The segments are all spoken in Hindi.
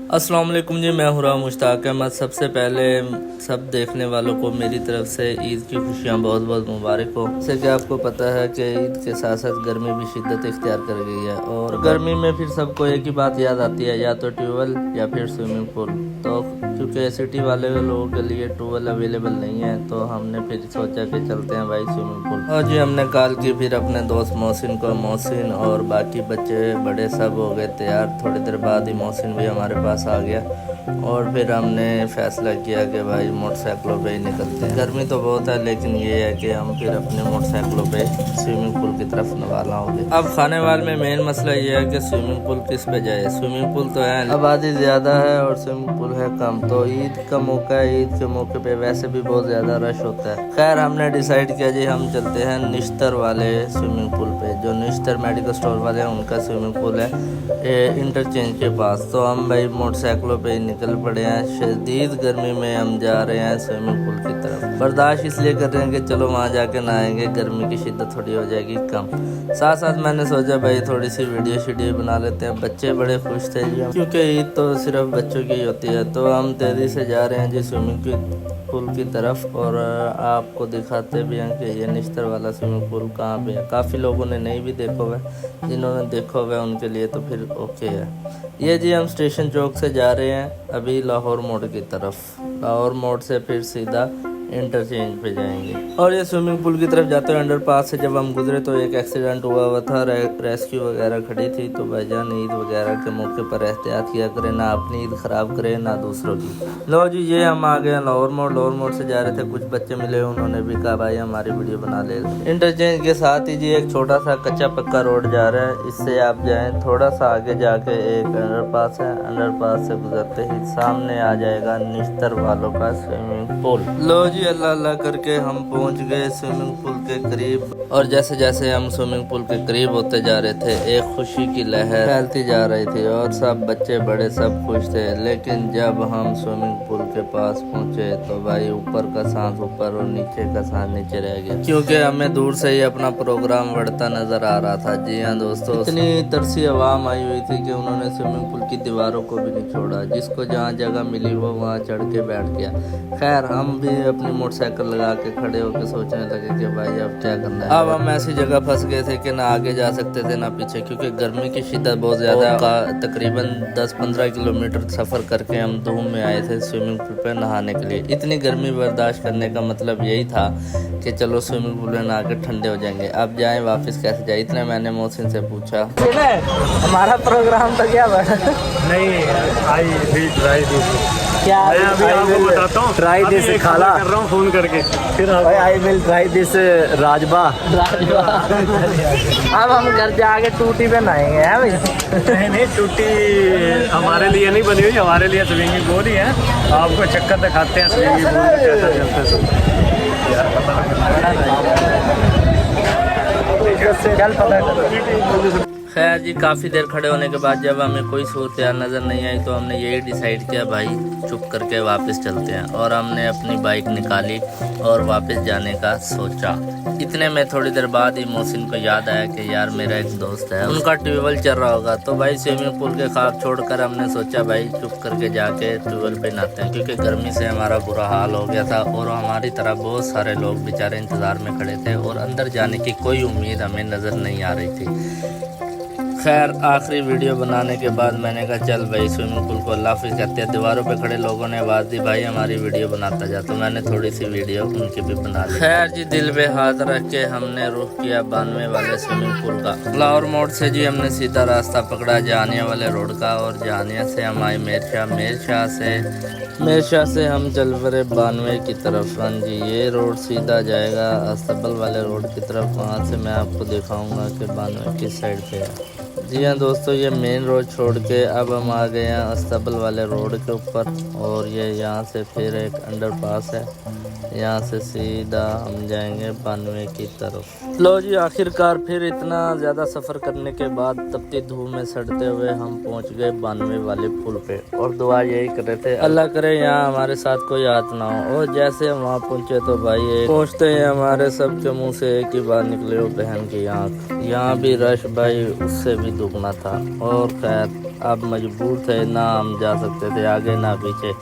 अस्सलाम वालेकुम जी, मैं हुरा मुश्ताक अहमद। सबसे पहले सब देखने वालों को मेरी तरफ से ईद की खुशियाँ बहुत बहुत मुबारक हो। जैसे कि आपको पता है कि ईद के साथ साथ गर्मी भी शिद्दत इख्तियार कर गई है और गर्मी में फिर सबको एक ही बात याद आती है, या तो ट्यूबवेल या फिर स्विमिंग पूल। तो क्योंकि सिटी वाले लोगों के लिए ट्यूबवेल अवेलेबल नहीं है तो हमने फिर सोचा कि चलते हैं भाई स्विमिंग पूल। और जी हमने कॉल की फिर अपने दोस्त मोहसिन को। मोहसिन और बाकी बच्चे बड़े सब हो गए तैयार। थोड़ी देर बाद ही मोहसिन भी हमारे पास आ गया और फिर हमने फैसला किया कि भाई मोटरसाइकिलों पे ही निकलते हैं। गर्मी तो बहुत है लेकिन ये है कि हम फिर अपने मोटरसाइकिलों पे स्विमिंग पूल की तरफ रवाना हो गए। अब खाने वाले में मेन मसला ये है कि स्विमिंग पूल किस पे जाए। स्विमिंग पूल तो है, आबादी ज़्यादा है और स्विमिंग पूल है कम। तो ईद का मौका है, ईद के मौके पे वैसे भी बहुत ज़्यादा रश होता है। खैर हमने डिसाइड किया जी हम चलते हैं निश्तर वाले स्विमिंग पूल पे। जो निश्तर मेडिकल स्टोर वाले हैं उनका स्विमिंग पूल है इंटरचेंज के पास। तो हम भाई मोटरसाइकिलों पे निकल पड़े हैं। शदीद गर्मी में हम जा रहे हैं स्विमिंग पूल की तरफ। बर्दाश्त इसलिए कर रहे हैं कि चलो वहाँ जाके नहाएंगे, गर्मी की शिद्दत थोड़ी हो जाएगी कम। साथ साथ मैंने सोचा भाई थोड़ी सी वीडियो बना लेते हैं। बच्चे बड़े खुश थे जी, क्योंकि ईद तो सिर्फ बच्चों की होती है। तो हम तेज़ी से जा रहे हैं जी स्विमिंग पूल की तरफ और आपको दिखाते भी हैं कि ये निश्तर वाला स्विमिंग पूल कहाँ पे है। काफ़ी लोगों ने नहीं भी देखा हुआ है, जिन्होंने देखा हुआ है उनके लिए तो फिर ओके है। ये जी हम स्टेशन चौक से जा रहे हैं अभी लाहौर मोड़ की तरफ। लाहौर मोड़ से फिर सीधा इंटरचेंज पे जाएंगे। और ये स्विमिंग पूल की तरफ जाते हुए अंडरपास से जब हम गुजरे तो एक एक्सीडेंट हुआ था। रेस्क्यू वगैरह खड़ी थी। तो भाईजान ईद वगैरह के मौके पर एहतियात किया करें, ना अपनी ईद ख़राब करें ना दूसरों की। लो जी ये हम आ गए लाहौर मोड़। लाहौर मोड़ से जा रहे थे, कुछ बच्चे मिले, उन्होंने भी कहा भाई हमारी वीडियो बना ले। इंटरचेंज के साथ ही जी एक छोटा सा कच्चा पक्का रोड जा रहा है, इससे आप जाएँ। थोड़ा सा आगे जाके एक अंडरपास है, अंडरपास से गुजरते ही सामने आ जाएगा निश्तर वालों का स्विमिंग पूल। लो जी अल्लाह अल्लाह करके हम पहुंच गए स्विमिंग पूल के करीब। और जैसे जैसे हम स्विमिंग पूल के करीब होते जा रहे थे एक खुशी की लहर फैलती जा रही थी और सब बच्चे बड़े सब खुश थे। लेकिन जब हम स्विमिंग पूल के पास पहुंचे तो भाई ऊपर का सांस ऊपर और नीचे का सांस नीचे रह गया, क्योंकि हमें दूर से ही अपना प्रोग्राम बढ़ता नजर आ रहा था। जी हाँ दोस्तों, इतनी तरसी आवाम आई हुई थी कि उन्होंने स्विमिंग पूल की दीवारों को भी नहीं छोड़ा। जिसको जहाँ जगह मिली वो वहाँ चढ़ के बैठ गया। खैर हम भी अपनी मोटरसाइकिल लगा के खड़े होकर सोचने लगे कि भाई अब क्या करना है। अब हम ऐसी जगह फंस गए थे कि ना आगे जा सकते थे ना पीछे, क्योंकि गर्मी की शिद्दत बहुत ज़्यादा है। तकरीबन 10-15 किलोमीटर सफ़र करके हम धूम में आए थे स्विमिंग पूल पे नहाने के लिए। इतनी गर्मी बर्दाश्त करने का मतलब यही था कि चलो स्विमिंग पूल में नहा के ठंडे हो जाएंगे। अब जाएँ वापस कैसे जाए, इतने मैंने मोहसिन से पूछा। हमारा प्रोग्राम तो क्या नहीं क्या मैं अभी आपको बताता हूँ। ट्राई दिस खाला कर रहा हूँ फोन करके फिर आई विल ट्राई दिस राजबा। अब हम घर जाके टूटी पे नहाएंगे हैं भाई। नहीं टूटी हमारे लिए नहीं बनी हुई, हमारे लिए स्विमिंग पूल ही है। आपको चक्कर दिखाते हैं स्विमिंग पूल कैसा चलता है। खैर जी काफ़ी देर खड़े होने के बाद जब हमें कोई सूरत नज़र नहीं आई तो हमने यही डिसाइड किया भाई चुप करके वापस चलते हैं। और हमने अपनी बाइक निकाली और वापस जाने का सोचा। इतने में थोड़ी देर बाद ही मोहसिन को याद आया कि यार मेरा एक दोस्त है, उनका ट्यूबवेल चल रहा होगा। तो भाई स्विमिंग पूल के ख्वाब छोड़कर हमने सोचा भाई चुप करके जाके ट्यूबवेल पे नहाते हैं, क्योंकि गर्मी से हमारा बुरा हाल हो गया था और हमारी तरह बहुत सारे लोग बेचारे इंतज़ार में खड़े थे और अंदर जाने की कोई उम्मीद हमें नज़र नहीं आ रही थी। खैर आखिरी वीडियो बनाने के बाद मैंने कहा चल भाई स्विमिंग पूल को अल्लाह हाफिज़ कहते हैं। दीवारों पे खड़े लोगों ने आवाज़ दी भाई हमारी वीडियो बनाता जा, तो मैंने थोड़ी सी वीडियो उनकी भी बना ली। खैर जी दिल पे हाथ रख के हमने रुख किया 92 वाले स्विमिंग पूल का। लाहौर मोड़ से जी हमने सीधा रास्ता पकड़ा जहानिया वाले रोड का और जहानिया से हम आए मेरशाह से हम चल पड़े 92 की तरफ। हाँ जी ये रोड सीधा जाएगा अस्तबल वाले रोड की तरफ। वहाँ से मैं आपको दिखाऊंगा कि 92 किस साइड पे है। जी हाँ दोस्तों, ये मेन रोड छोड़ के अब हम आ गए हैं अस्तबल वाले रोड के ऊपर। और ये यहाँ से फिर एक अंडरपास है, यहाँ से सीधा हम जाएंगे 92 की तरफ। लो जी आखिरकार फिर इतना ज़्यादा सफ़र करने के बाद तपती धूप में सड़ते हुए हम पहुँच गए 92 वाले पुल पे। और दुआ यही कर रहे थे अल्लाह करे यहाँ हमारे साथ कोई हाथ ना हो। और जैसे हम वहाँ पहुँचे तो भाई पहुँचते ही हमारे सबके मुँह से एक ही बात निकले, वो बहन की आँख। यहाँ भी रश भाई उससे भी दुगना था। और खैर अब मजबूर थे, ना हम जा सकते थे आगे ना पीछे।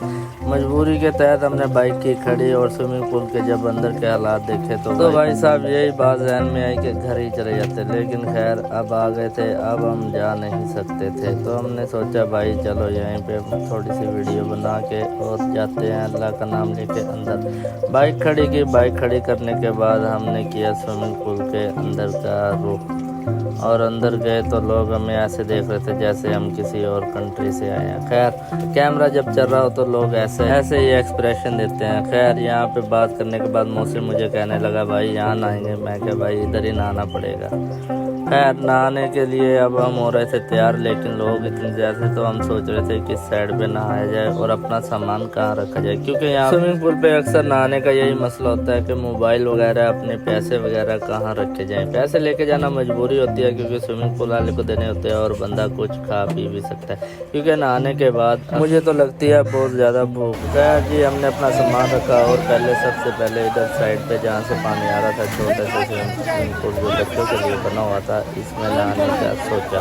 मजबूरी के तहत हमने बाइक की खड़ी और स्विमिंग पूल के जब अंदर के हालात देखे तो भाई साहब यही बात जहन में आई कि घर ही चले जाते, लेकिन खैर अब आ गए थे, अब हम जा नहीं सकते थे। तो हमने सोचा भाई चलो यहीं पे थोड़ी सी वीडियो बना के और जाते हैं अल्लाह का नाम लेके अंदर। बाइक खड़ी की, बाइक खड़ी करने के बाद हमने किया स्विमिंग पूल के अंदर का रुख और अंदर गए तो लोग हमें ऐसे देख रहे थे जैसे हम किसी और कंट्री से आए हैं। खैर कैमरा जब चल रहा हो तो लोग ऐसे ही एक्सप्रेशन देते हैं। खैर यहाँ पे बात करने के बाद मौसी मुझे कहने लगा भाई यहाँ नहाएंगे। मैं क्या भाई इधर ही नहाना पड़ेगा। खैर नहाने के लिए अब हम हो रहे थे तैयार, लेकिन लोग इतने ज़्यादा थे तो हम सोच रहे थे किस साइड पे नहाया जाए और अपना सामान कहाँ रखा जाए, क्योंकि यहाँ स्विमिंग पूल पे अक्सर नहाने का यही मसला होता है कि मोबाइल वगैरह अपने पैसे वगैरह कहाँ रखे जाएं। पैसे लेके जाना मजबूरी होती है क्योंकि स्विमिंग पूल वाले को देने होते हैं और बंदा कुछ खा पी भी सकता है, क्योंकि नहाने के बाद मुझे तो लगती है बहुत ज़्यादा भूख। खैर जी हमने अपना सामान रखा और सबसे पहले इधर साइड पे जहाँ से पानी आ रहा था छोटे से स्विमिंग पूल जो बच्चों के लिए बना हुआ था इसमें नहाने का सोचा।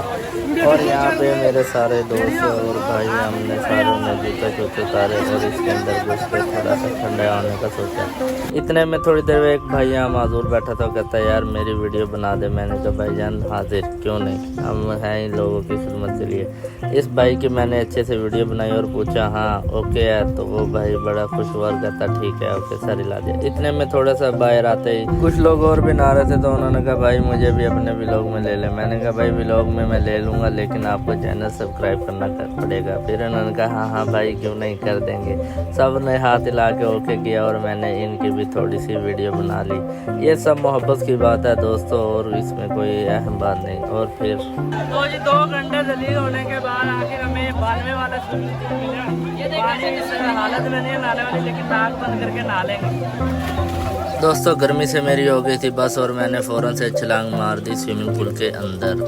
और यहाँ पे मेरे सारे दोस्त और भाई हमने सारों ने जूते उतारे और इसके अंदर घुस के थोड़ा सा ठंडा होने का सोचा। इतने में थोड़ी देर में एक भाई यहाँ माजूर बैठा था, कहता यार मेरी वीडियो बना दे। मैंने कहा भाईजान हाजिर, क्यों नहीं, हम हैं इन लोगों की खिदमत के लिए। इस भाई की मैंने अच्छे से वीडियो बनाई और पूछा हाँ ओके है, तो वो भाई बड़ा खुश हुआ, कहता ठीक है ओके सर हिला दिया। इतने में थोड़ा सा बाहर आते ही कुछ लोग और भी नहा रहे थे तो उन्होंने कहा भाई मुझे भी अपने व्लॉग में ले ले। मैंने कहा भाई व्लॉग में मैं ले लूँगा लेकिन आपको चैनल सब्सक्राइब करना पड़ेगा। फिर उन्होंने कहा हाँ भाई क्यों नहीं कर देंगे। सब ने हाथ हिला के ओके किया और मैंने इनकी भी थोड़ी सी वीडियो बना ली। ये सब मोहब्बत की बात है दोस्तों और इसमें कोई अहम बात नहीं। और फिर तो जी 2 घंटे जलील होने के बाद आखिर हमें 92 वाला स्विमिंग पूल मिला। पानी इस हालत में नहीं नहाने वाली, लेकिन नाक बंद करके नहा लेंगे। दोस्तों गर्मी से मेरी हो गई थी बस और मैंने फ़ौरन से छलांग मार दी स्विमिंग पूल के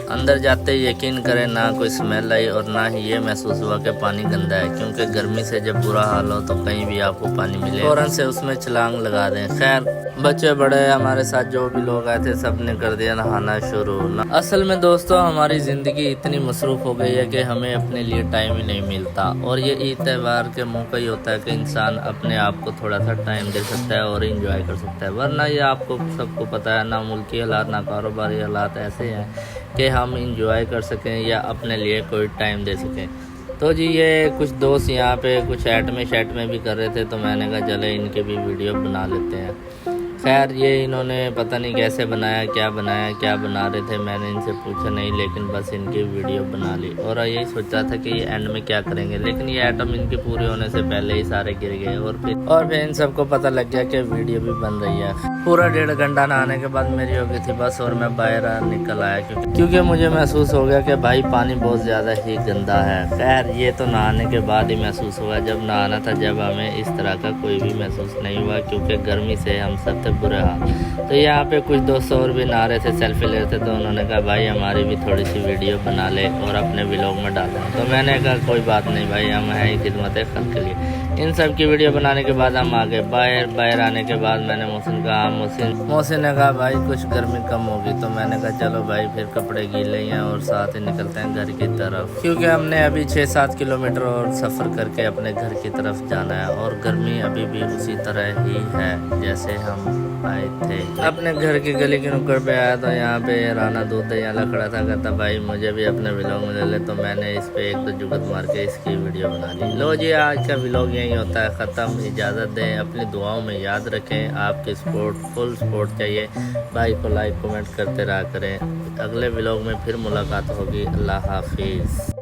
अंदर जाते ही यकीन करें ना कोई स्मेल आई और ना ही ये महसूस हुआ कि पानी गंदा है, क्योंकि गर्मी से जब बुरा हाल हो तो कहीं भी आपको पानी मिले फ़ौरन से उसमें छलांग लगा दें। खैर बच्चे बड़े हमारे साथ जो भी लोग आए थे सब ने कर दिया नहाना शुरू। असल में दोस्तों हमारी ज़िंदगी इतनी मसरूफ़ हो गई है कि हमें अपने लिए टाइम ही नहीं मिलता और ये ईद त्यौहार के मौका ही होता है कि इंसान अपने आप को थोड़ा सा टाइम दे सकता है और इंजॉय कर सकता है। वरना ये आपको सबको पता है ना मुल्की हालात ना कारोबारी हालात ऐसे हैं कि हम इंजॉय कर सकें या अपने लिए कोई टाइम दे सकें। तो जी ये कुछ दोस्त यहाँ पे कुछ ऐट में भी कर रहे थे तो मैंने कहा चले इनके भी वीडियो बना लेते हैं। खैर ये इन्होंने पता नहीं कैसे बनाया क्या बना रहे थे, मैंने इनसे पूछा नहीं, लेकिन बस इनकी वीडियो बना ली और यही सोचा था कि ये एंड में क्या करेंगे, लेकिन ये आइटम इनके पूरे होने से पहले ही सारे गिर गए और फिर इन सबको पता लग गया कि वीडियो भी बन रही है। पूरा 1.5 घंटा नहाने के बाद मेरी हो गई थी बस और मैं बाहर निकल आया क्योंकि मुझे महसूस हो गया कि भाई पानी बहुत ज़्यादा ही गंदा है। खैर ये तो नहाने के बाद ही महसूस हुआ, जब नहाना था जब हमें इस तरह का कोई भी महसूस नहीं हुआ क्योंकि गर्मी से हम सब थे बुरे हाल। तो यहाँ पे कुछ दोस्त और भी नहा रहे थे, सेल्फी ले रहे थे, तो उन्होंने कहा भाई हमारी भी थोड़ी सी वीडियो बना ले और अपने व्लॉग में डालें। तो मैंने कहा कोई बात नहीं भाई, हम हैं ही खिदमत खल्क के लिए। इन सब की वीडियो बनाने के बाद हम आ गए बाहर आने के बाद मैंने मोहसिन कहा, मोहसिन ने कहा भाई कुछ गर्मी कम होगी, तो मैंने कहा चलो भाई फिर कपड़े गीले हैं और साथ ही निकलते हैं घर की तरफ, क्योंकि हमने अभी 6-7 किलोमीटर और सफ़र करके अपने घर की तरफ जाना है और गर्मी अभी भी उसी तरह ही है जैसे हम आए थे। अपने घर की गली के नुक्कड़ पे आया तो यहाँ पे राना दूध दही खड़ा था, कहता भाई मुझे भी अपने व्लॉग में ले ले, तो मैंने इस पे एक तो जुगत मार के इसकी वीडियो बना ली। लो जी आज का व्लॉग यही होता है ख़त्म। इजाज़त दें, अपनी दुआओं में याद रखें, आपकी फुल सपोर्ट चाहिए। भाई को लाइक कमेंट करते रहा करें। अगले व्लॉग में फिर मुलाकात होगी। अल्लाह हाफिज़।